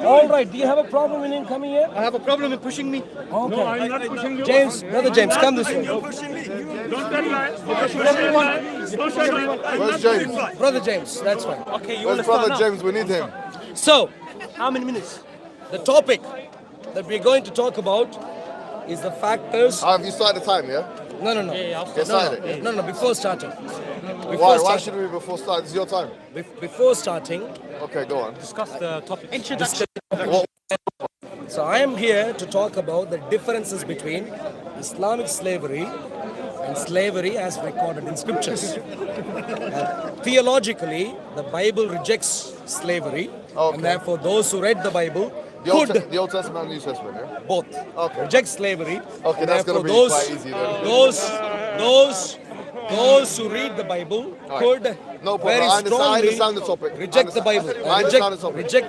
All right. Do you have a problem in him coming here? I have a problem in pushing me. Okay. No, I'm not pushing you. James, brother James, come this way. Don't tell lies. Don't tell lies. Where's James? Brother James, that's fine. Okay, you Where's understand brother now? James? We need him. So, How many minutes? the topic that we're going to talk about is the factors. Have you started the time, yeah? No. Get started. No, before starting. Why should we before start? It's your time. Before starting, Okay, go on. Discuss the topic. Introduction. so I am here to talk about the differences between Islamic slavery and slavery as recorded in scriptures. Theologically, the Bible rejects slavery, Okay. and therefore those who read the Bible The Old, could the Old Testament and New Testament, yeah? both Okay. reject slavery. Okay, and that's therefore gonna be quite easy then. those who read the Bible could No problem. very I strongly understand the topic. reject the Bible. I understand the topic. Reject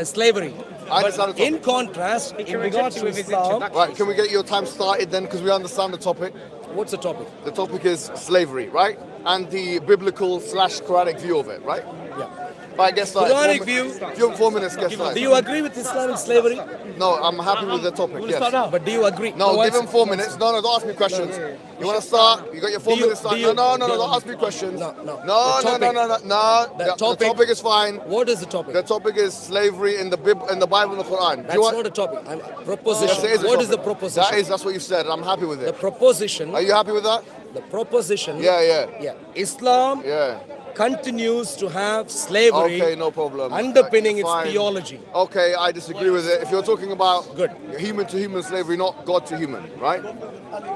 slavery. I understand the topic. In contrast, in regards to Islam, Right, can we get your time started then? Because we understand the topic. what's the topic? The topic is slavery, right? And the biblical / Quranic view of it, right? Yeah. Right, get started. Quranic view. If you have 4 minutes, get Do started. you agree with Islamic slavery? No, I'm happy with the topic, yes. But do you agree? No, give answer. him 4 minutes. No, don't ask me questions. You want to start? You got your 4 Do you- minutes start. do you- No, do you- don't ask me questions. No. No, The no. The The topic- topic is fine. What is the topic? The topic is slavery in the Bible and the Quran. Do That's you want? not a topic. Proposition. Yes, it is a What is the topic. proposition? That's what you said. I'm happy with The it. proposition. Are you happy with that? The proposition. Yeah. Islam Yeah. continues to have slavery Okay, no problem. underpinning its Fine. theology. Okay, I disagree with it. If you're talking about Good. human to human slavery, not God to human, right?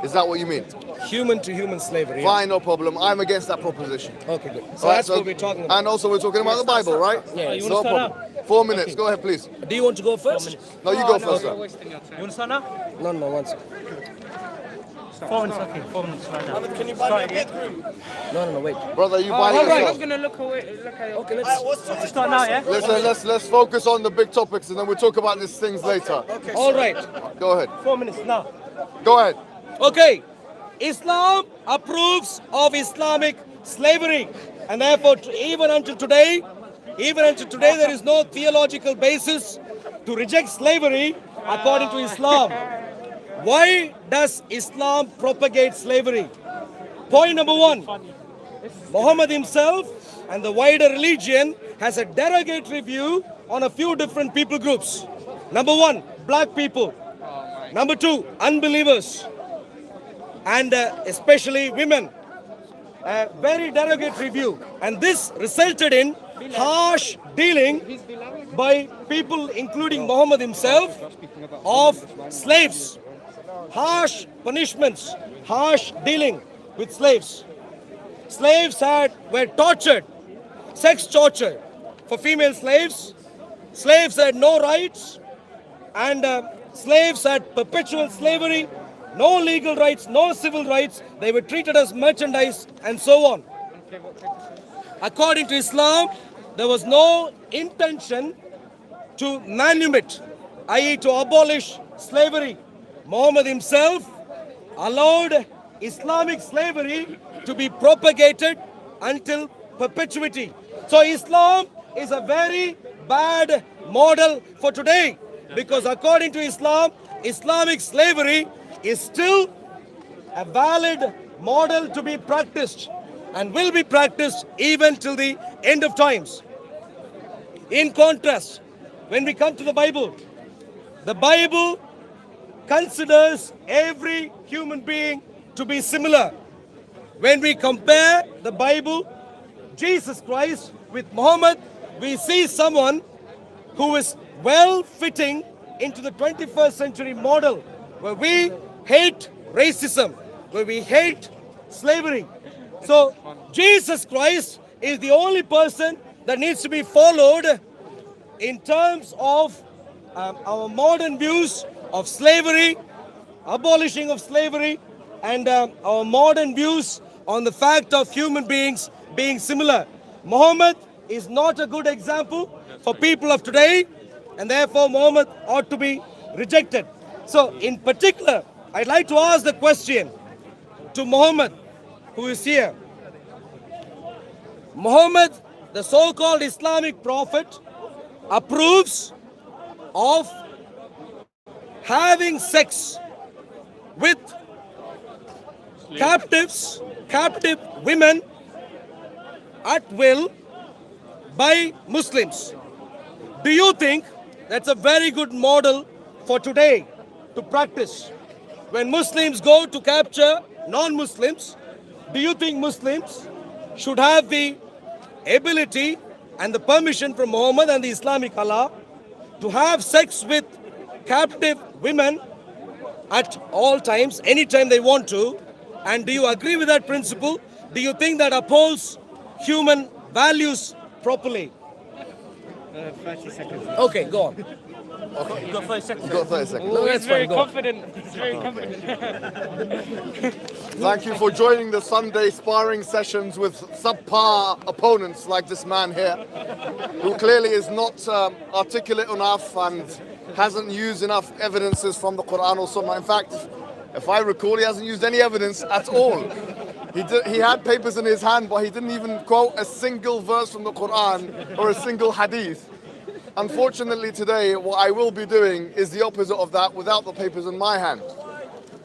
Is that what you mean? Human to human slavery. Fine, no problem. I'm against that proposition. Okay, good. So Right, that's what we're talking about. And also we're talking about the Bible, right? Yeah. You No wanna start problem. 4 minutes. Go ahead, please. Do you want to go first? No, you go first, sir. You understand now? No, one second. 4 minutes, okay. 4 minutes right now. Can you buy me a bedroom? No, wait. Brother, you buy All right. yourself. gonna look away. Look at Okay, let's Start now, yeah? Let's focus on the big topics and then we'll talk about these things later. All right. Go ahead. 4 minutes now. Go ahead. Okay. Islam approves of Islamic slavery, and therefore even until today, there is no theological basis to reject slavery according to Islam. Why does Islam propagate slavery? Point number one, Mohammed himself and the wider religion has a derogatory view on a few different people groups. Number one, black people. Number two, unbelievers. And especially women. A very derogatory view. And this resulted in harsh dealing by people, including Muhammad himself, of slaves. Harsh punishments, harsh dealing with slaves. Slaves were tortured, sex torture for female slaves. Slaves had no rights, and slaves had perpetual slavery, no legal rights, no civil rights. They were treated as merchandise and so on. According to Islam, there was no intention to manumit, i.e. to abolish slavery. Muhammad himself allowed Islamic slavery to be propagated until perpetuity. So Islam is a very bad model for today, because according to Islam, Islamic slavery is still a valid model to be practiced and will be practiced even till the end of times. In contrast, when we come to the Bible considers every human being to be similar. When we compare the Bible, Jesus Christ, with Muhammad, we see someone who is well fitting into the 21st century model, where we hate racism, where we hate slavery. So Jesus Christ is the only person that needs to be followed in terms of our modern views of slavery, abolishing of slavery, and our modern views on the fact of human beings being similar. Muhammad is not a good example for people of today, and therefore Muhammad ought to be rejected. So in particular, I'd like to ask the question to Muhammad, who is here. Muhammad, the so-called Islamic prophet, approves of having sex with captive women at will by Muslims. Do you think that's a very good model for today to practice? When Muslims go to capture non-Muslims, do you think Muslims should have the ability and the permission from Mohammed and the Islamic Allah to have sex with captive women at all times, anytime they want to? And do you agree with that principle? Do you think that upholds human values properly? 30 seconds. Okay, go on. You got 30 seconds. You've got 30 seconds. No, that's fine. Go on. He's very confident. Thank you for joining the Sunday sparring sessions with subpar opponents like this man here, who clearly is not articulate enough and hasn't used enough evidences from the Quran or Sunnah. In fact, if I recall, he hasn't used any evidence at all. He had papers in his hand, but he didn't even quote a single verse from the Quran or a single hadith. Unfortunately today, what I will be doing is the opposite of that without the papers in my hand.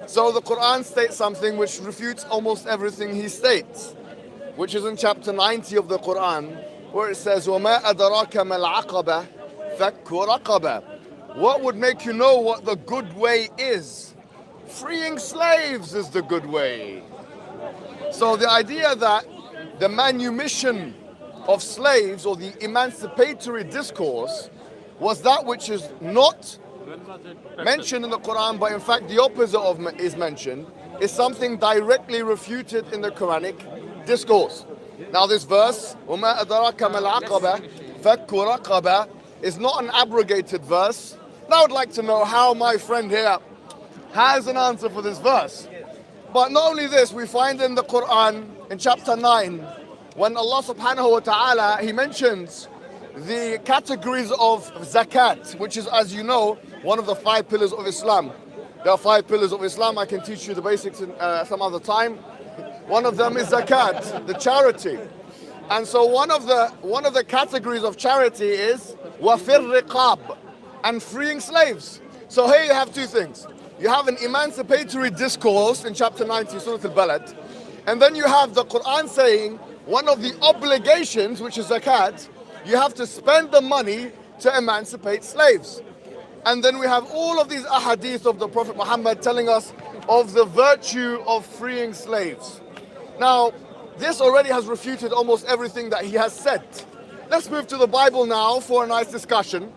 So the Quran states something which refutes almost everything he states, which is in chapter 90 of the Quran, where it says, وَمَا أَدَرَاكَ مَا الْعَقَبَةُ فَكُّ رَقَبَةٍ. What would make you know what the good way is? Freeing slaves is the good way. So the idea that the manumission of slaves or the emancipatory discourse was that which is not mentioned in the Quran, but in fact the opposite of is mentioned, is something directly refuted in the Quranic discourse. Now this verse, وَمَا أَدَرَاكَ مَا الْعَقَبَةُ فَكُّ رَقَبَةٍ, is not an abrogated verse. And I would like to know how my friend here has an answer for this verse. But not only this, we find in the Quran, in chapter 9, when Allah subhanahu wa ta'ala, He mentions the categories of zakat, which is, as you know, one of the 5 pillars of Islam. There are 5 pillars of Islam. I can teach you the basics in some other time. One of them is zakat, the charity. And so one of the categories of charity is wafir riqab, and freeing slaves. So here you have 2 things. You have an emancipatory discourse in chapter 90, Surah Al-Balad, and then you have the Quran saying one of the obligations, which is zakat, you have to spend the money to emancipate slaves. And then we have all of these ahadith of the Prophet Muhammad telling us of the virtue of freeing slaves. Now, this already has refuted almost everything that he has said. Let's move to the Bible now for a nice discussion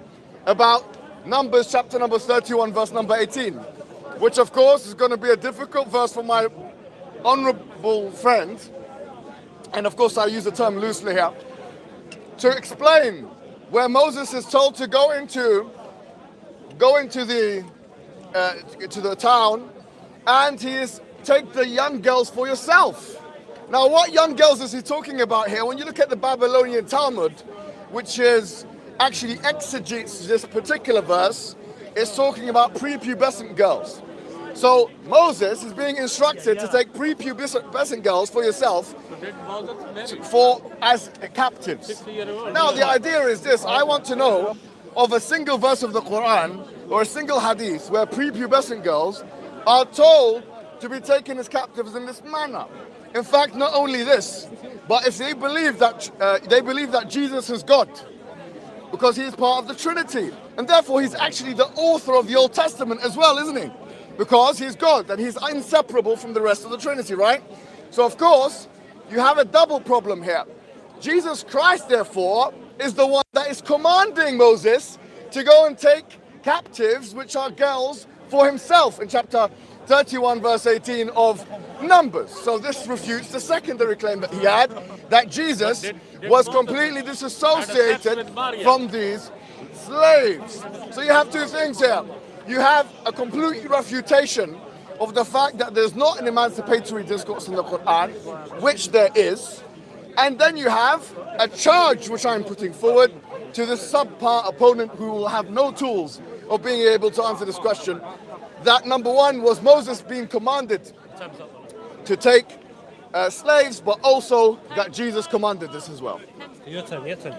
about Numbers chapter number 31, verse number 18, which of course is going to be a difficult verse for my honorable friend, and of course I use the term loosely here, to explain where Moses is told to go into the town, and he is take the young girls for yourself. Now, what young girls is he talking about here? When you look at the Babylonian Talmud, which is actually exegetes this particular verse, it's talking about prepubescent girls. So Moses is being instructed to take prepubescent girls for yourself as captives. Now the idea is this: I want to know of a single verse of the Quran or a single hadith where prepubescent girls are told to be taken as captives in this manner. In fact, not only this, but if they believe that Jesus is God, because he is part of the Trinity, and therefore he's actually the author of the Old Testament as well, isn't he? Because he's God and he's inseparable from the rest of the Trinity, right? So of course, you have a double problem here. Jesus Christ, therefore, is the one that is commanding Moses to go and take captives, which are girls, for himself in chapter 31, verse 18 of Numbers. So this refutes the secondary claim that he had, that Jesus was completely disassociated from these slaves. So you have 2 things here. You have a complete refutation of the fact that there's not an emancipatory discourse in the Quran, which there is, and then you have a charge which I'm putting forward to this subpar opponent who will have no tools of being able to answer this question, that number 1 was Moses being commanded to take slaves, but also that Jesus commanded this as well. Your turn.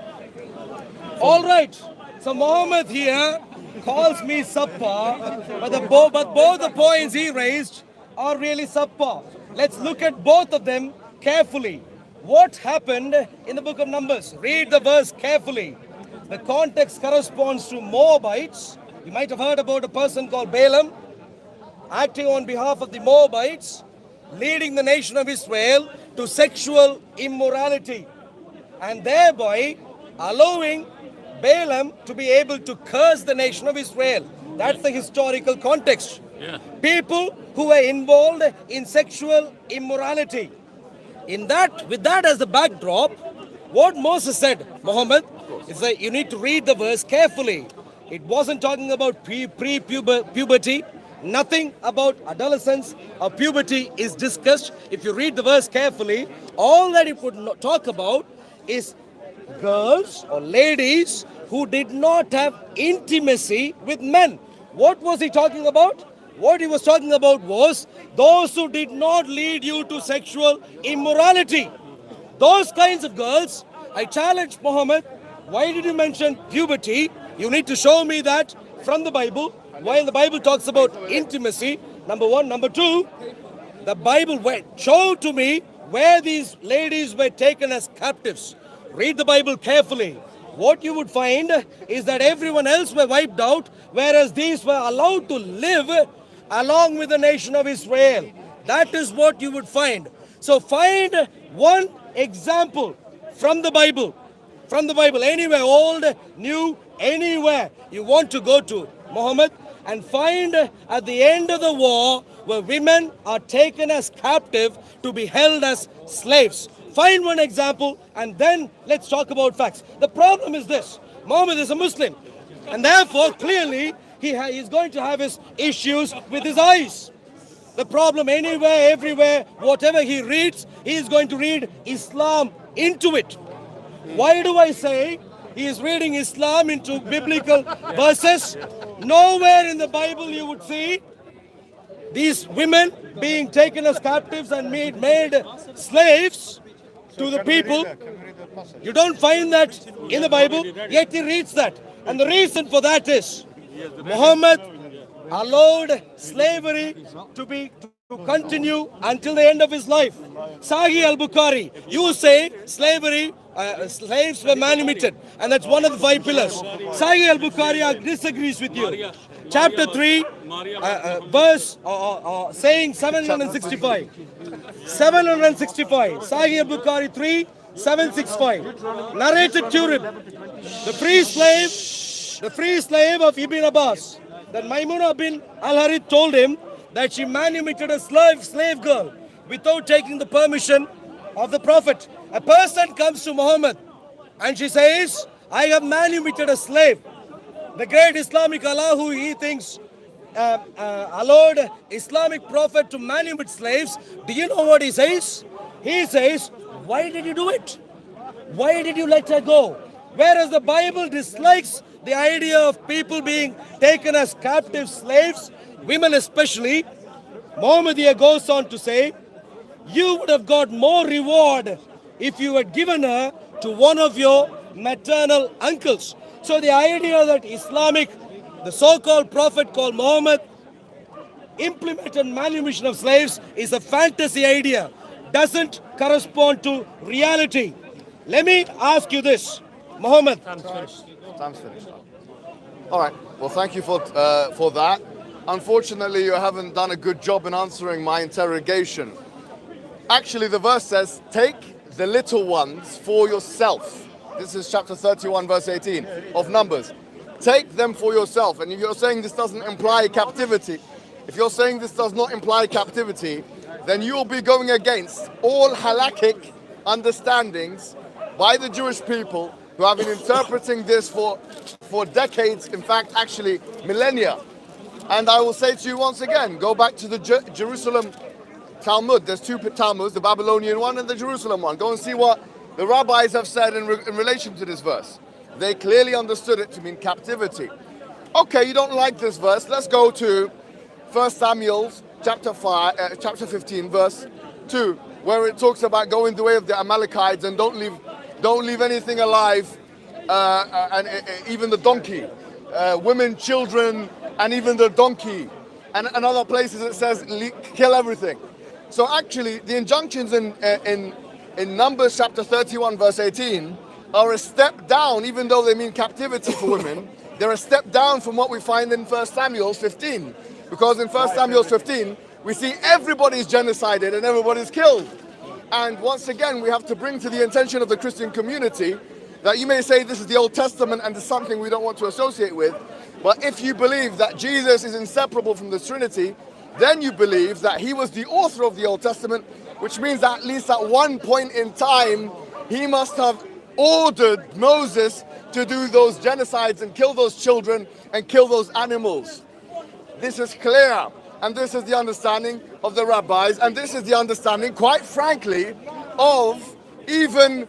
All right. So Mohammed here calls me subpar, but both the points he raised are really subpar. Let's look at both of them carefully. What happened in the book of Numbers? Read the verse carefully. The context corresponds to Moabites. You might have heard about a person called Balaam acting on behalf of the Moabites, leading the nation of Israel to sexual immorality and thereby allowing Balaam to be able to curse the nation of Israel. That's the historical context. People who were involved in sexual immorality. With that as the backdrop, what Moses said, Mohammed, is that you need to read the verse carefully. It wasn't talking about pre-puberty. Nothing about adolescence or puberty is discussed. If you read the verse carefully, all that it would talk about is girls or ladies who did not have intimacy with men. What was he talking about? What he was talking about was those who did not lead you to sexual immorality. Those kinds of girls, I challenge Mohammed, why did you mention puberty? You need to show me that from the Bible. While the Bible talks about intimacy, number one. Number two, the Bible showed to me where these ladies were taken as captives. Read the Bible carefully. What you would find is that everyone else were wiped out, whereas these were allowed to live along with the nation of Israel. That is what you would find. So find one example from the Bible. From the Bible, anywhere, old, new, anywhere you want to go to, Muhammad, and find at the end of the war where women are taken as captive to be held as slaves. Find one example and then let's talk about facts. The problem is this: Muhammad is a Muslim, and therefore clearly he is going to have his issues with his eyes. The problem anywhere, everywhere, whatever he reads, he is going to read Islam into it. Why do I say he is reading Islam into biblical verses? Nowhere in the Bible you would see these women being taken as captives and made slaves to the people. You don't find that in the Bible, yet he reads that. And the reason for that is Muhammad allowed slavery to continue until the end of his life. Sahih al-Bukhari, you say slavery, slaves were manumitted, and that's one of the 5 pillars. Sahih al-Bukhari disagrees with you. Chapter 3, verse saying 765. 765. Sahih al-Bukhari 3, 765. Narrated Turib, the free slave of Ibn Abbas, that Maimuna bin al-Harith told him that she manumitted a slave girl without taking the permission of the Prophet. A person comes to Muhammad and she says, I have manumitted a slave. The great Islamic Allah, who he thinks allowed Islamic Prophet to manumit slaves, do you know what he says? He says, why did you do it? Why did you let her go? Whereas the Bible dislikes the idea of people being taken as captive slaves, women especially. Muhammad here goes on to say, you would have got more reward if you had given her to one of your maternal uncles. So the idea that the so-called prophet called Muhammad, implemented manumission of slaves is a fantasy idea, doesn't correspond to reality. Let me ask you this, Muhammad. Time's finished. All right. Well, thank you for that. Unfortunately, you haven't done a good job in answering my interrogation. Actually, the verse says, take the little ones for yourself. This is chapter 31, verse 18 of Numbers. Take them for yourself. And if you're saying this doesn't imply captivity, if you're saying this does not imply captivity, then you will be going against all halakhic understandings by the Jewish people who have been interpreting this for decades, in fact, actually millennia. And I will say to you once again, go back to the Jerusalem Talmud. There's 2 Talmuds, the Babylonian one and the Jerusalem one. Go and see what the rabbis have said in relation to this verse. They clearly understood it to mean captivity. Okay, you don't like this verse. Let's go to 1 Samuel chapter 15, verse 2, where it talks about going the way of the Amalekites and don't leave anything alive, and even the donkey. women, children, and even the donkey. And other places it says kill everything. So actually, the injunctions in Numbers chapter 31 verse 18 are a step down, even though they mean captivity for women. They're a step down from what we find in 1 Samuel 15. Because in 1 Samuel 15, we see everybody's genocided and everybody's killed. And once again, we have to bring to the attention of the Christian community that you may say this is the Old Testament and it's something we don't want to associate with. But if you believe that Jesus is inseparable from the Trinity, then you believe that he was the author of the Old Testament, which means that at least at one point in time, he must have ordered Moses to do those genocides and kill those children and kill those animals. This is clear, and this is the understanding of the rabbis, and this is the understanding, quite frankly, of even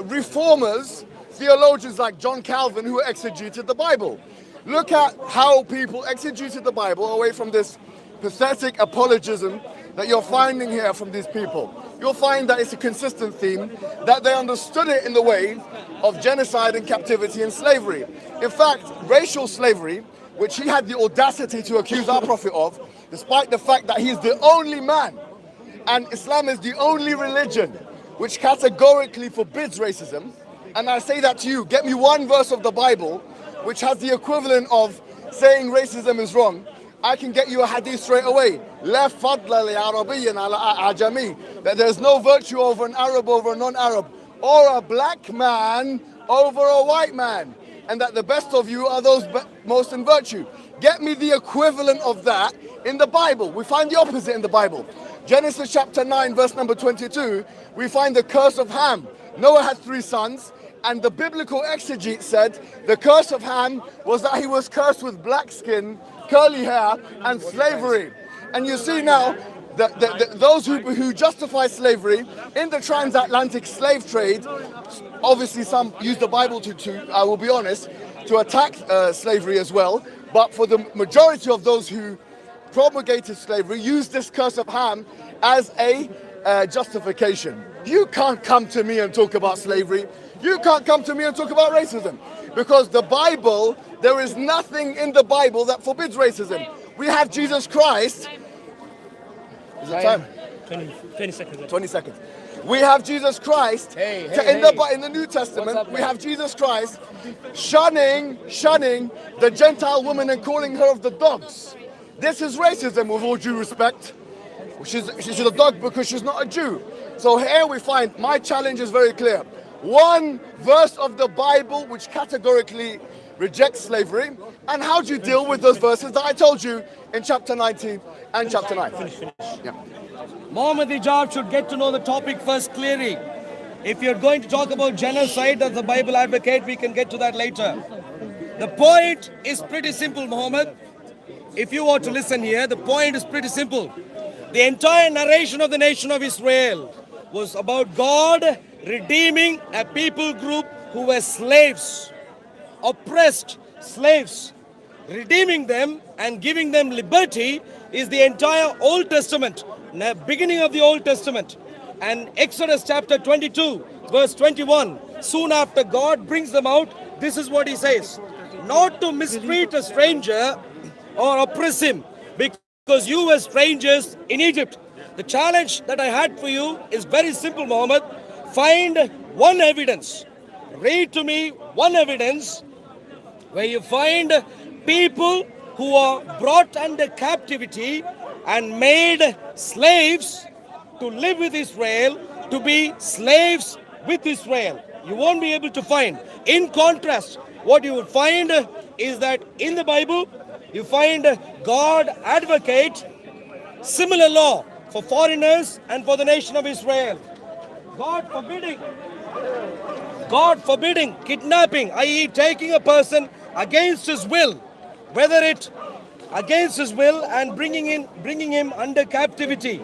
reformers, theologians like John Calvin, who exegeted the Bible. Look at how people exegeted the Bible away from this pathetic apologism that you're finding here from these people. You'll find that it's a consistent theme, that they understood it in the way of genocide and captivity and slavery. In fact, racial slavery, which he had the audacity to accuse our Prophet of, despite the fact that he's the only man, and Islam is the only religion which categorically forbids racism. And I say that to you, get me one verse of the Bible which has the equivalent of saying racism is wrong. I can get you a hadith straight away. La fadla li Arabiyyin ala ajami. That there's no virtue over an Arab over a non-Arab, or a black man over a white man, and that the best of you are those most in virtue. Get me the equivalent of that in the Bible. We find the opposite in the Bible. Genesis chapter 9 verse number 22, we find the curse of Ham. Noah had 3 sons, and the biblical exegete said the curse of Ham was that he was cursed with black skin, curly hair, and slavery. And you see now that those who justify slavery in the transatlantic slave trade, obviously some use the Bible to I will be honest, to attack slavery as well. But for the majority of those who propagated slavery, use this curse of Ham as a justification. You can't come to me and talk about slavery. You can't come to me and talk about racism. Because the Bible, there is nothing in the Bible that forbids racism. We have Jesus Christ. Is it time? 20 seconds. 20 seconds. We have Jesus Christ. In the New Testament, we have Jesus Christ shunning the Gentile woman and calling her of the dogs. This is racism, with all due respect. She's a dog because she's not a Jew. So here we find, my challenge is very clear. One verse of the Bible which categorically rejects slavery, and how do you deal with those verses that I told you in chapter 19 and chapter 9? Yeah. Mohammed Hijab should get to know the topic first clearly. If you're going to talk about genocide as the Bible advocate, we can get to that later. The point is pretty simple, Mohammed. If you were to listen here, the point is pretty simple. The entire narration of the nation of Israel was about God redeeming a people group who were slaves, oppressed slaves. Redeeming them and giving them liberty is the entire Old Testament, the beginning of the Old Testament. And Exodus chapter 22, verse 21, soon after God brings them out, this is what he says: not to mistreat a stranger or oppress him, because you were strangers in Egypt. The challenge that I had for you is very simple, Mohammed. Find one evidence. Read to me one evidence where you find people who are brought under captivity and made slaves to live with Israel, to be slaves with Israel. You won't be able to find. In contrast, what you would find is that in the Bible, you find God advocate similar law for foreigners and for the nation of Israel. God forbidding kidnapping, i.e. taking a person against his will, whether it against his will and bringing him under captivity.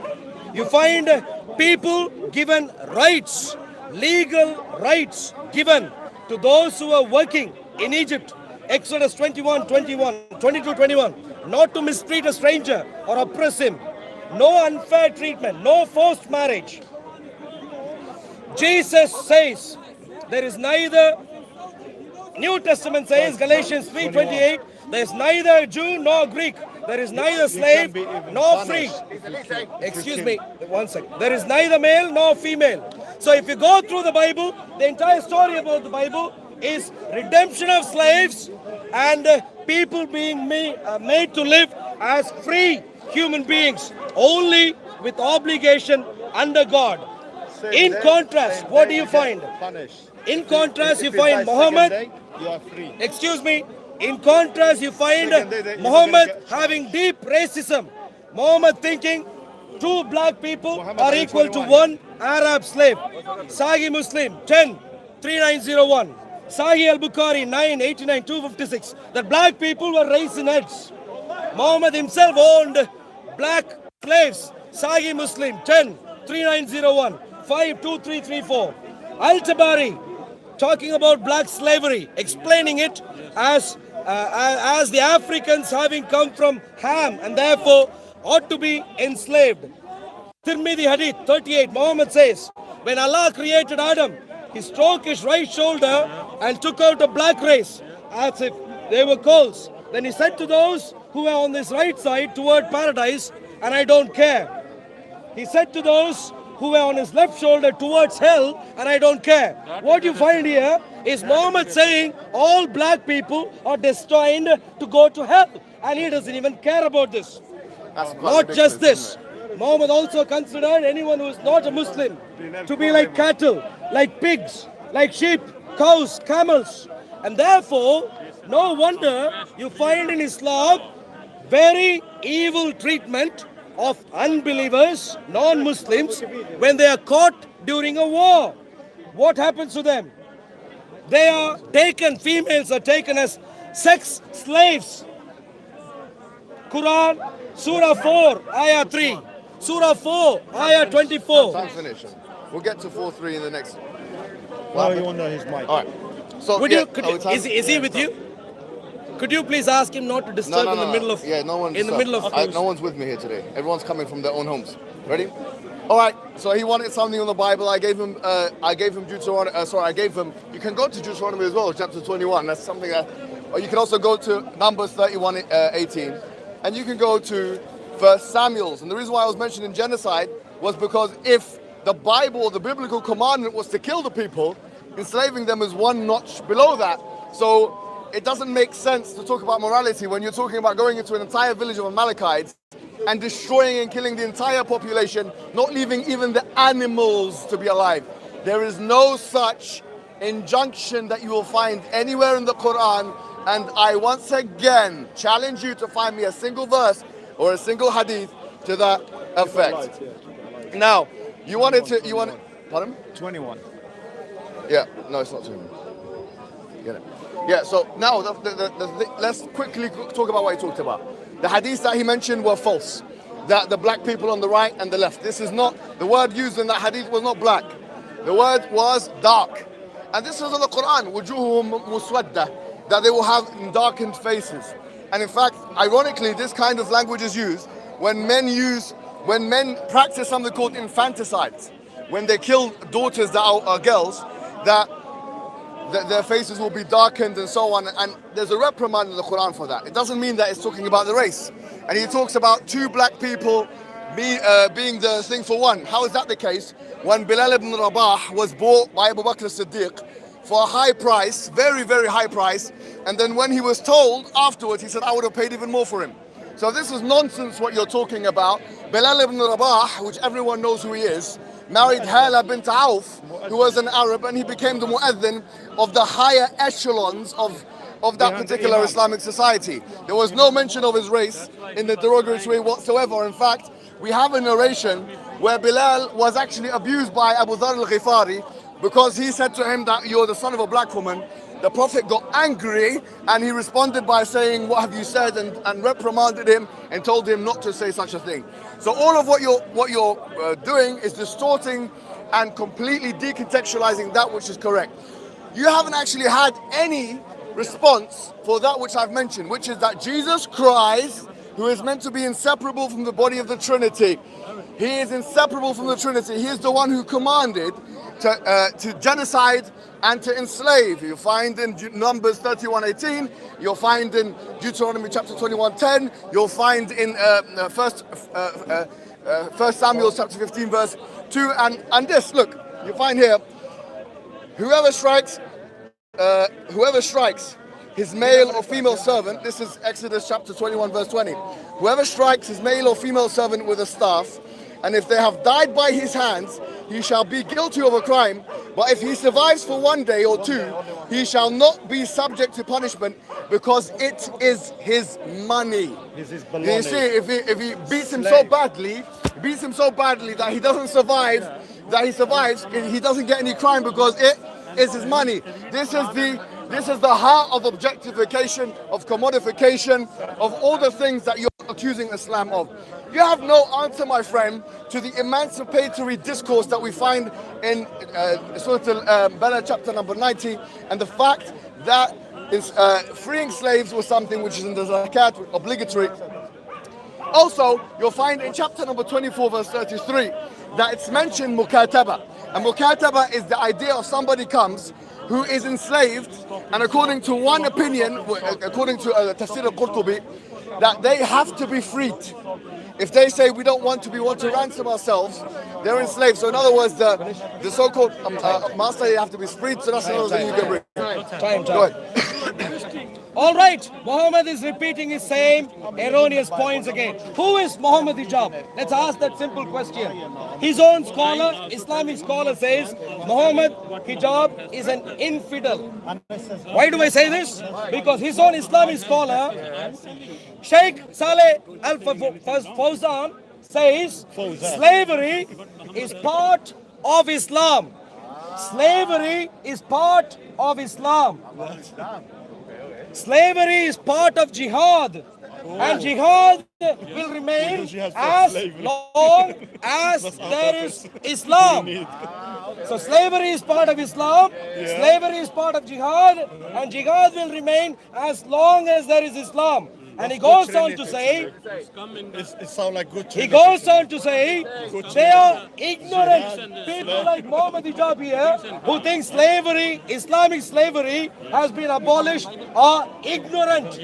You find people given rights, legal rights given to those who are working in Egypt. Exodus 22-21, not to mistreat a stranger or oppress him. No unfair treatment, no forced marriage. Jesus says there is neither New Testament says, Galatians 3:28, there is neither Jew nor Greek. There is neither slave nor free. Excuse me, one second. There is neither male nor female. So if you go through the Bible, the entire story about the Bible is redemption of slaves and people being made to live as free human beings, only with obligation under God. In contrast, what do you find? In contrast, you find Mohammed. You are free. Excuse me. In contrast, you find Mohammed having deep racism. Muhammad thinking two black people are equal to one Arab slave. Sahih Muslim 10:3901. Sahih al-Bukhari 9:89 256. That black people were raised in heads. Muhammad himself owned black slaves. Sahih Muslim 10:3901 52334. Al-Tabari talking about black slavery, explaining it as the Africans having come from Ham and therefore ought to be enslaved. Tirmidhi Hadith 38, Muhammad says, when Allah created Adam, he stroked his right shoulder and took out a black race as if they were coals. Then he said to those who were on this right side toward paradise, and I don't care. He said to those who were on his left shoulder towards hell, and I don't care. What you find here is Muhammad saying all black people are destined to go to hell, and he doesn't even care about this. Not just this, Muhammad also considered anyone who is not a Muslim to be like cattle, like pigs, like sheep, cows, camels, and therefore no wonder you find in Islam very evil treatment of unbelievers, non-Muslims, when they are caught during a war. What happens to them? They are taken, females are taken as sex slaves. Quran, Surah 4, Ayah 3. Surah 4, Ayah 24. Time finish. We'll get to 4:3 in the next. No, you want to know his mic. All right. So, Would yeah, you, is he with you? Could you please ask him not to disturb in the middle of? Yeah, no one's in the middle of. no one's with me here today. Everyone's coming from their own homes. Ready? All right. So he wanted something on the Bible. I gave him Deuteronomy. I gave him. You can go to Deuteronomy as well, chapter 21. That's something that. Or you can also go to Numbers 31:18, and you can go to 1 Samuel's. And the reason why I was mentioning genocide was because if the Bible, the biblical commandment, was to kill the people, enslaving them is one notch below that. So it doesn't make sense to talk about morality when you're talking about going into an entire village of Amalekites and destroying and killing the entire population, not leaving even the animals to be alive. There is no such injunction that you will find anywhere in the Quran, and I once again challenge you to find me a single verse or a single hadith to that effect. Now, pardon? 21. Yeah, no, it's not 21. Yeah, so now let's quickly talk about what he talked about. The hadiths that he mentioned were false. That the black people on the right and the left. This is not, the word used in that hadith was not black. The word was dark. And this was in the Quran, وُجُوهُهُمْ مُسْوَدَّةٌ, that they will have darkened faces. And in fact, ironically, this kind of language is used when men practice something called infanticide. When they kill daughters that are girls, that their faces will be darkened and so on, and there's a reprimand in the Quran for that. It doesn't mean that it's talking about the race. And he talks about two black people being the thing for one. How is that the case? When Bilal ibn Rabah was bought by Abu Bakr as-Siddiq for a high price, very, very high price, and then when he was told afterwards, he said, I would have paid even more for him. So this is nonsense what you're talking about. Bilal ibn Rabah, which everyone knows who he is, married Hala bint Auf, who was an Arab, and he became the mu'adhin of the higher echelons of that particular Islamic society. There was no mention of his race in the derogatory way whatsoever. In fact, we have a narration where Bilal was actually abused by Abu Dharr al-Ghifari because he said to him that you're the son of a black woman. The Prophet got angry and he responded by saying, what have you said, and reprimanded him and told him not to say such a thing. So all of what you're doing is distorting and completely decontextualizing that which is correct. You haven't actually had any response for that which I've mentioned, which is that Jesus Christ, who is meant to be inseparable from the body of the Trinity, he is inseparable from the Trinity. He is the one who commanded to genocide and to enslave. You'll find in Numbers 31:18. You'll find in Deuteronomy chapter 21:10. You'll find in First Samuel chapter 15 verse 2. And this, look, you find here, whoever strikes his male or female servant, this is Exodus chapter 21 verse 20. Whoever strikes his male or female servant with a staff, and if they have died by his hands, he shall be guilty of a crime. But if he survives for 1 day or 2, he shall not be subject to punishment, because it is his money. This is You see, if he beats him so badly, that he doesn't survive, he doesn't get any crime because it is his money. This is the heart of objectification, of commodification, of all the things that you're accusing Islam of. You have no answer, my friend, to the emancipatory discourse that we find in Surah Al-Balad chapter number 90, and the fact that freeing slaves was something which is in the zakat, obligatory. Also, you'll find in chapter number 24 verse 33 that it's mentioned mukataba. And mukataba is the idea of somebody comes who is enslaved, and according to one opinion, according to Tafsir al-Qurtubi, that they have to be freed. If they say we don't want to, we want to ransom ourselves, they're enslaved. So in other words, the so-called master, you have to be freed. So that's another thing you can bring. Time. Go ahead. All right, Mohammed is repeating his same erroneous points again. Who is Mohammed Hijab? Let's ask that simple question. His own scholar, Islamic scholar, says Mohammed Hijab is an infidel. Why do I say this? Because his own Islamic scholar, Sheikh Saleh Al-Fawzan, says slavery is part of Islam. Slavery is part of Islam. Slavery is part of jihad, and jihad will remain as long as there is Islam. So slavery is part of Islam, slavery is part of jihad, and jihad will remain as long as there is Islam. And he goes on to say, it sounds like good. he goes on to say, they are ignorant people like Mohammed Hijab here, who think slavery, Islamic slavery, has been abolished, are ignorant.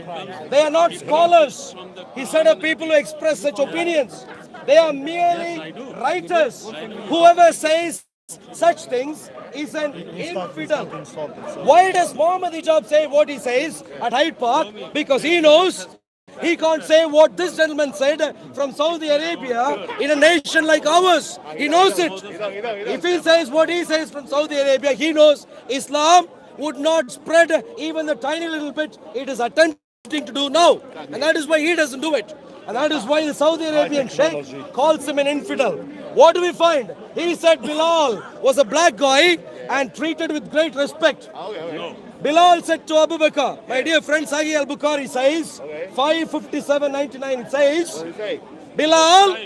They are not scholars. He said of people who express such opinions, they are merely writers. Whoever says such things is an infidel. Why does Mohammed Hijab say what he says at Hyde Park? Because he knows he can't say what this gentleman said from Saudi Arabia in a nation like ours. He knows it. If he says what he says from Saudi Arabia, he knows Islam would not spread even the tiny little bit it is attempting to do now. And that is why he doesn't do it. And that is why the Saudi Arabian Sheikh calls him an infidel. What do we find? He said Bilal was a black guy and treated with great respect. Bilal said to Abu Bakr, my dear friend Sahih al-Bukhari says, 557:99, it says, Bilal,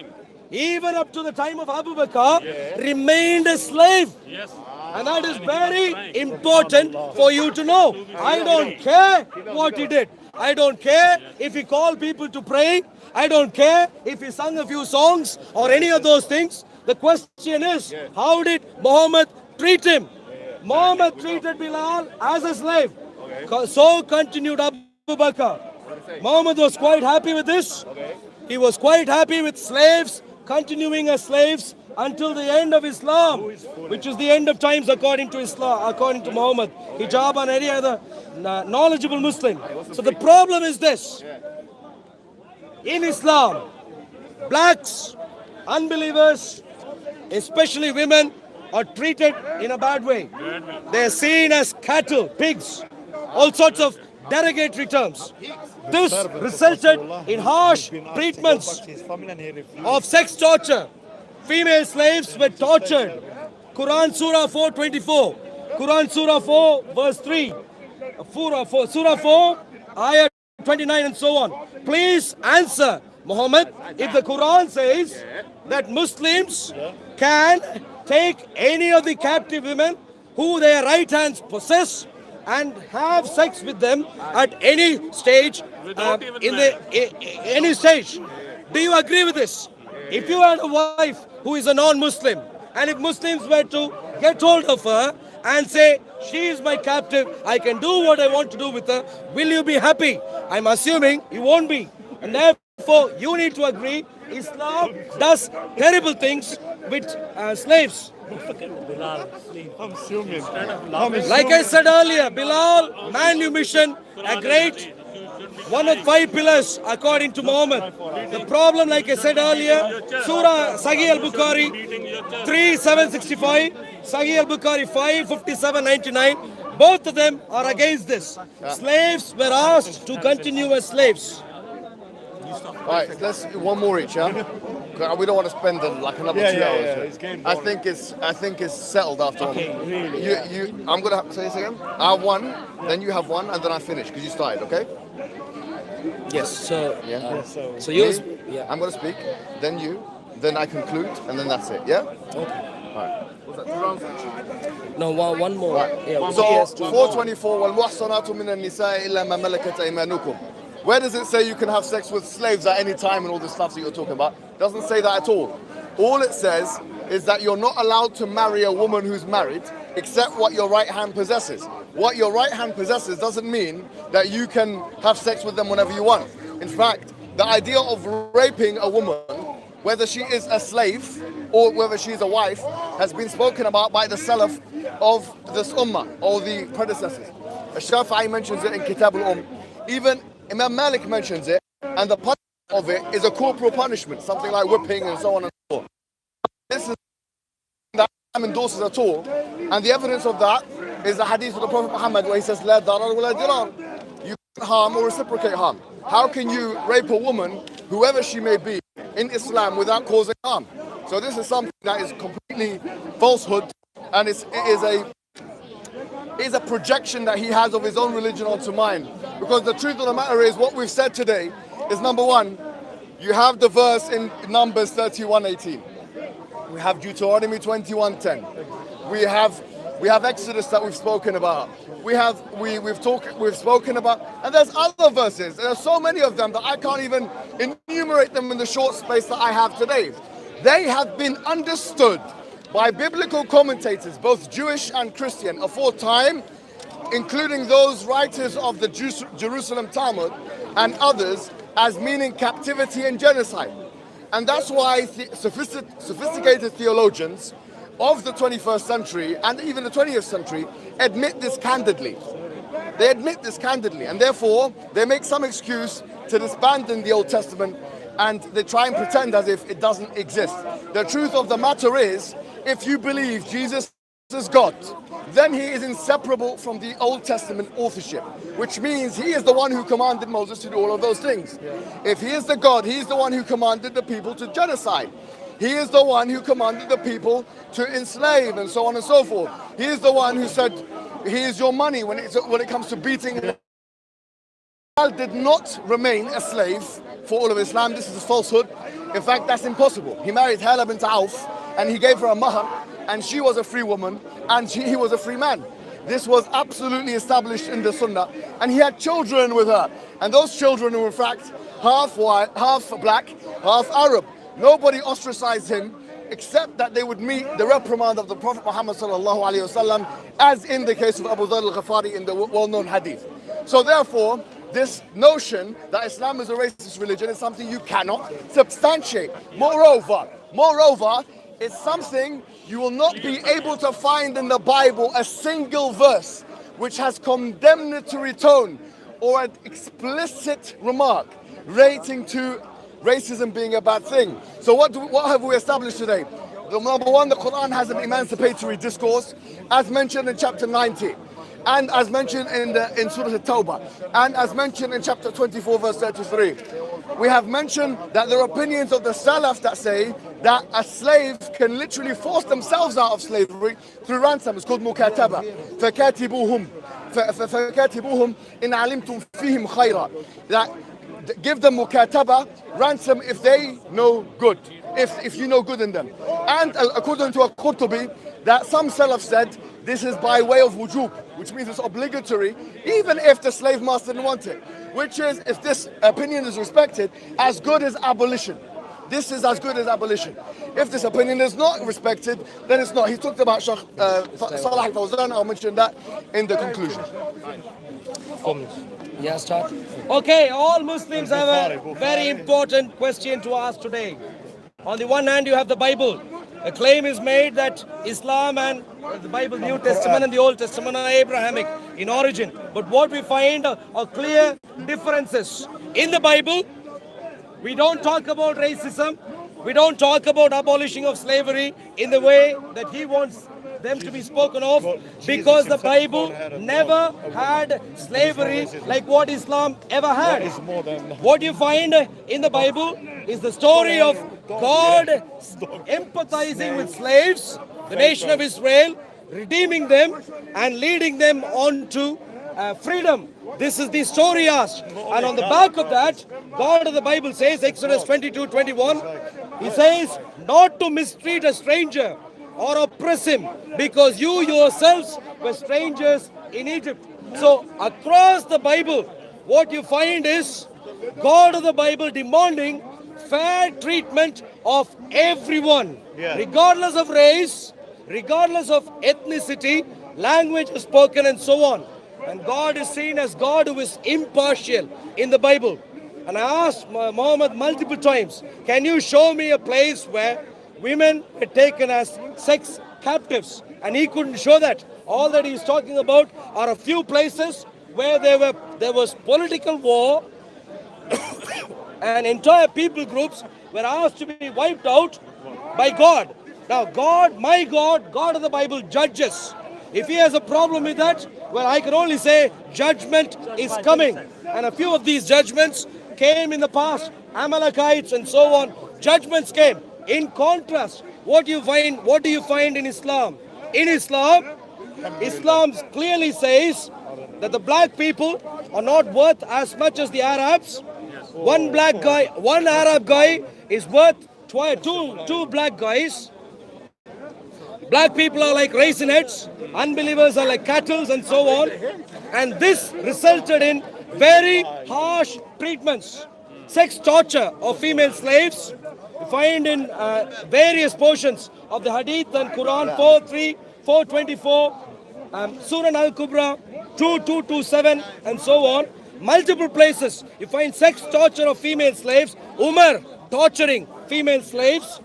even up to the time of Abu Bakr, remained a slave. And that is very important for you to know. I don't care what he did. I don't care if he called people to pray. I don't care if he sung a few songs or any of those things. The question is, how did Muhammad treat him? Muhammad treated Bilal as a slave. So continued Abu Bakr. Muhammad was quite happy with this. He was quite happy with slaves continuing as slaves until the end of Islam, which is the end of times according to Islam, according to Muhammad Hijab and any other knowledgeable Muslim. So the problem is this. In Islam, blacks, unbelievers, especially women, are treated in a bad way. They are seen as cattle, pigs, all sorts of derogatory terms. This resulted in harsh treatments of sex torture. Female slaves were tortured. Quran Surah 4:24, Quran Surah 4 verse 3, Surah 4 Ayah 29 and so on. Please answer, Muhammad, if the Quran says that Muslims can take any of the captive women who their right hands possess and have sex with them at any stage, any stage. Do you agree with this? If you had a wife who is a non-Muslim, and if Muslims were to get hold of her and say She is my captive. I can do what I want to do with her. Will you be happy? I'm assuming you won't be. And therefore, you need to agree Islam does terrible things with slaves. I'm assuming. Like I said earlier, Bilal, manumission, a great one of 5 pillars according to Mohammed. The problem, like I said earlier, Surah Sahih al-Bukhari 3765, Sahih al-Bukhari 55799, both of them are against this. Slaves were asked to continue as slaves. All right, let's do one more each, yeah? We don't want to spend like another 2 hours. I think it's settled after one. I'm gonna say this again. I have one, then you have one, and then I finish because you started. Okay? Yes. So Yeah. you. Me, Yeah. I'm gonna speak, then you, then I conclude, and then that's it. Yeah? Okay. All right. Was that 2 rounds? No, one more. Right. Yeah. So 424. وَالْمُحْصَنَاتُ مِنَ النِّسَاءِ إِلَّا مَا مَلَكَتْ أَيْمَانُكُمْ. Where does it say you can have sex with slaves at any time and all this stuff that you're talking about? Doesn't say that at all. All it says is that you're not allowed to marry a woman who's married except what your right hand possesses. What your right hand possesses doesn't mean that you can have sex with them whenever you want. In fact, the idea of raping a woman, whether she is a slave or whether she's a wife, has been spoken about by the Salaf of this ummah or the predecessors. Shafi'i mentions it in Kitab al-Umm. Even Imam Malik mentions it, and the punishment of it is a corporal punishment, something like whipping and so on and so forth. This is that Islam endorses at all, and the evidence of that is the hadith of the Prophet Muhammad where he says, "La darar wa la dirar." You can't harm or reciprocate harm. How can you rape a woman, whoever she may be, in Islam without causing harm? So this is something that is completely falsehood, and it is a projection that he has of his own religion onto mine. Because the truth of the matter is, what we've said today is, number one, you have the verse in Numbers 31:18. We have Deuteronomy 21:10. We have Exodus that we've spoken about. We've spoken about, and there's other verses. There's so many of them that I can't even enumerate them in the short space that I have today. They have been understood by biblical commentators, both Jewish and Christian, aforetime, including those writers of the Jerusalem Talmud and others, as meaning captivity and genocide. And that's why sophisticated theologians of the 21st century and even the 20th century admit this candidly. They admit this candidly, and therefore they make some excuse to disband in the Old Testament, and they try and pretend as if it doesn't exist. The truth of the matter is, if you believe Jesus is God, then he is inseparable from the Old Testament authorship, which means he is the one who commanded Moses to do all of those things. If he is the God, he's the one who commanded the people to genocide. He is the one who commanded the people to enslave and so on and so forth. He is the one who said, he is your money when it comes to beating. Bilal did not remain a slave for all of Islam. This is a falsehood. In fact, that's impossible. He married Hala bint Auf and he gave her a mahar, and she was a free woman and he was a free man. This was absolutely established in the Sunnah, and he had children with her, and those children were in fact half white, half black, half Arab. Nobody ostracized him except that they would meet the reprimand of the Prophet Muhammad sallallahu alaihi wasallam, as in the case of Abu Dharr al-Ghafari in the well-known hadith. So therefore, this notion that Islam is a racist religion is something you cannot substantiate. Moreover, it's something you will not be able to find in the Bible a single verse which has condemnatory tone or an explicit remark relating to racism being a bad thing. So what have we established today? Number one, the Quran has an emancipatory discourse, as mentioned in chapter 90, and as mentioned in Surah At-Tawbah, and as mentioned in chapter 24, verse 33. We have mentioned that there are opinions of the Salaf that say that a slave can literally force themselves out of slavery through ransom. It's called mukataba. فَكَاتِبُوهُمْ إِنْ عَلِمْتُمْ فِيهِمْ خَيْرًا. That give them mukataba, ransom, if they know good, if you know good in them. And according to Al-Qurtubi, that some Salaf said this is by way of wujub, which means it's obligatory, even if the slave master didn't want it. Which is, if this opinion is respected, as good as abolition. this is as good as abolition. If this opinion is not respected, then it's not. He talked about Sheikh Salah al-Fawzan. I'll mention that in the conclusion. Yeah, start. Okay, all Muslims have a very important question to ask today. On the one hand, you have the Bible. A claim is made that Islam and the Bible, New Testament and the Old Testament are Abrahamic in origin. But what we find are clear differences. In the Bible, we don't talk about racism. We don't talk about abolishing of slavery in the way that he wants them to be spoken of, because the Bible never had slavery like what Islam ever had. What you find in the Bible is the story of God empathizing with slaves, the nation of Israel, redeeming them and leading them on to freedom. This is the story asked. And on the back of that, God of the Bible says, Exodus 22:21, he says, not to mistreat a stranger or oppress him, because you yourselves were strangers in Egypt. So across the Bible, what you find is God of the Bible demanding fair treatment of everyone, regardless of race, regardless of ethnicity, language spoken and so on. And God is seen as God who is impartial in the Bible. And I asked Mohammed multiple times, can you show me a place where women were taken as sex captives? And he couldn't show that. All that he's talking about are a few places where there was political war and entire people groups were asked to be wiped out by God. Now God, my God, God of the Bible judges. If he has a problem with that, well, I can only say judgment is coming. And a few of these judgments came in the past, Amalekites and so on. Judgments came. In contrast, what do you find in Islam? In Islam, Islam clearly says that the black people are not worth as much as the Arabs. One Arab guy is worth two black guys. Black people are like raisin heads, unbelievers are like cattle and so on. And this resulted in very harsh treatments. Sex torture of female slaves, you find in various portions of the Hadith and Quran, 4:3, 4:24, Surah Al-Kubra, 2:227 and so on. Multiple places you find sex torture of female slaves, Umar torturing female slaves.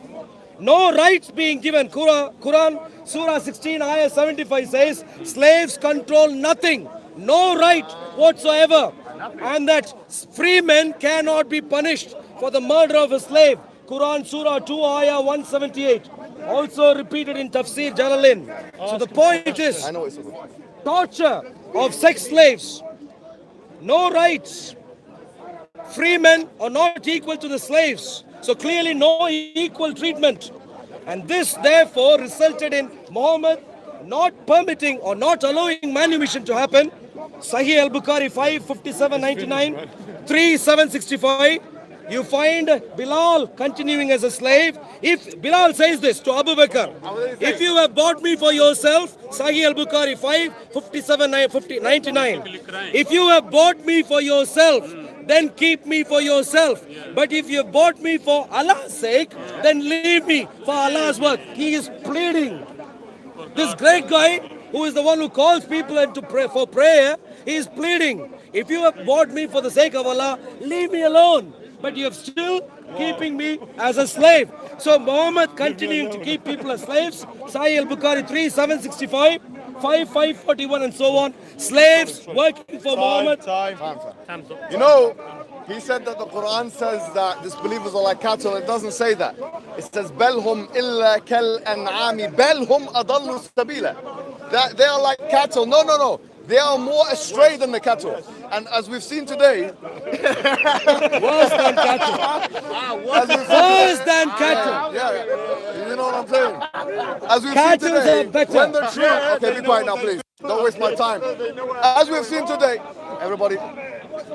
No rights being given. Quran, Surah 16, Ayah 75 says, slaves control nothing, no right whatsoever. And that free men cannot be punished for the murder of a slave. Quran, Surah 2, Ayah 178. Also repeated in Tafsir Jalalain. So the point is, torture of sex slaves, no rights. Free men are not equal to the slaves. So clearly no equal treatment. And this therefore resulted in Muhammad not permitting or not allowing manumission to happen. Sahih al-Bukhari 5:57-99, 3:765. You find Bilal continuing as a slave. If Bilal says this to Abu Bakr, if you have bought me for yourself, Sahih al-Bukhari 5:57-99. If you have bought me for yourself, then keep me for yourself. But if you have bought me for Allah's sake, then leave me for Allah's work. He is pleading. This great guy, who is the one who calls people into pray for prayer, he is pleading. If you have bought me for the sake of Allah, leave me alone. But you have still keeping me as a slave. So Muhammad continuing to keep people as slaves. Sahih al-Bukhari 3:765, 5:541 and so on. Slaves working for Muhammad. You know, he said that the Quran says that disbelievers are like cattle. It doesn't say that. It says belhum illa kal an'ami belhum adallu sabila. That they are like cattle. No. They are more astray than the cattle. And as we've seen today, worse than cattle. Worse than cattle. Yeah, you know what I'm saying? As we've Cattle seen today, are better. when the truth, okay, be quiet now, please. Don't waste my time. As we've seen today, everybody,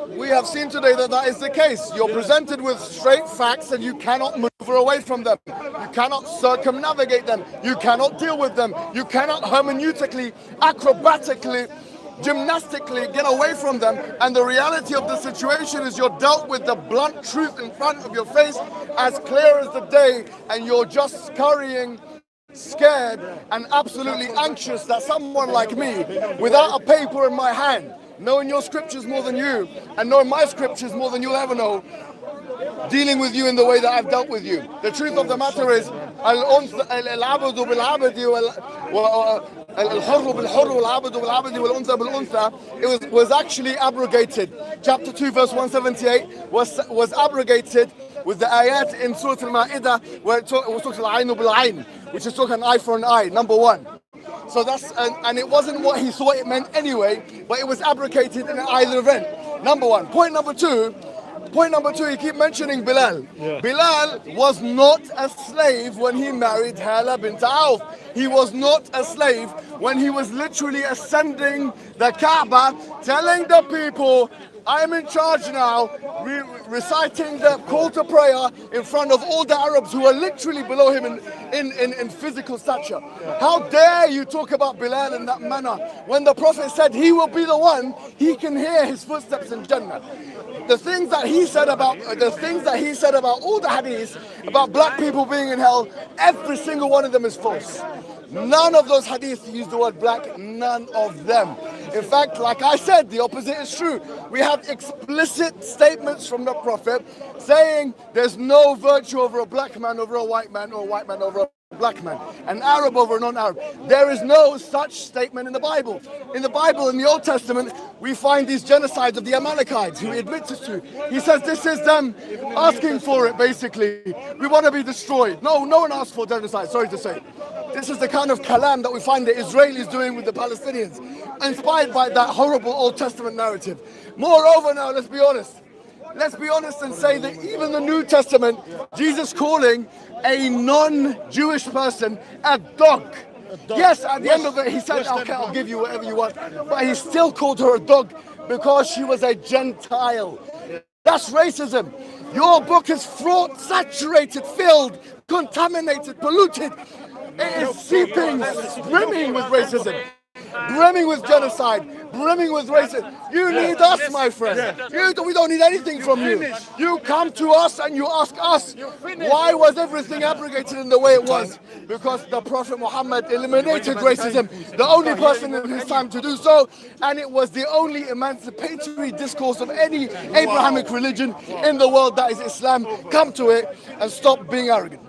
we have seen today that is the case. You're presented with straight facts and you cannot maneuver away from them. You cannot circumnavigate them. You cannot deal with them. You cannot hermeneutically, acrobatically gymnastically get away from them, and the reality of the situation is you're dealt with the blunt truth in front of your face as clear as the day, and you're just scurrying, scared and absolutely anxious that someone like me, without a paper in my hand, knowing your scriptures more than you and knowing my scriptures more than you'll ever know, dealing with you in the way that I've dealt with you. The truth of the matter is, it was actually abrogated. Chapter 2 verse 178 was abrogated with the ayat in Surah Al-Ma'idah where it talks al-aynu bil-ayn, which is talking an eye for an eye, number one. So that's, and it wasn't what he thought it meant anyway, but it was abrogated in either event. Number one. Point number two, you keep mentioning Bilal. Yeah. Bilal was not a slave when he married Hala bint Auf. He was not a slave when he was literally ascending the Kaaba, telling the people, I am in charge now, reciting the call to prayer in front of all the Arabs who are literally below him in physical stature. How dare you talk about Bilal in that manner when the Prophet said he will be the one, he can hear his footsteps in Jannah. The things that he said about all the hadiths about black people being in hell, every single one of them is false. None of those hadiths use the word black, none of them. In fact, like I said, the opposite is true. We have explicit statements from the Prophet saying there's no virtue over a black man over a white man, or a white man over a black man, an Arab over a non-Arab. There is no such statement in the Bible. In the Bible, in the Old Testament, we find these genocides of the Amalekites who he admits us to. He says this is them asking for it, basically. We want to be destroyed. No one asked for genocide, sorry to say. This is the kind of kalam that we find the Israelis doing with the Palestinians, inspired by that horrible Old Testament narrative. Moreover now, let's be honest and say that even the New Testament, Jesus calling a non-Jewish person a dog. Yes, at the end of it, he said, okay, I'll give you whatever you want. But he still called her a dog because she was a Gentile. That's racism. Your book is fraught, saturated, filled, contaminated, polluted. It is seeping, brimming with racism, brimming with genocide, brimming with racism. You need us, my friend. We don't need anything from you. You come to us and you ask us, why was everything abrogated in the way it was? Because the Prophet Mohammed eliminated racism, the only person in his time to do so, and it was the only emancipatory discourse of any Abrahamic religion in the world, that is Islam. Come to it and stop being arrogant.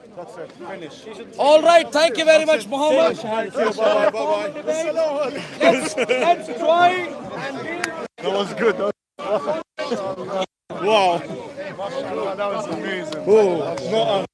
All right, thank you very much, Mohammed. Bye-bye. Let's try and That was good. Wow. That was amazing. Oh, not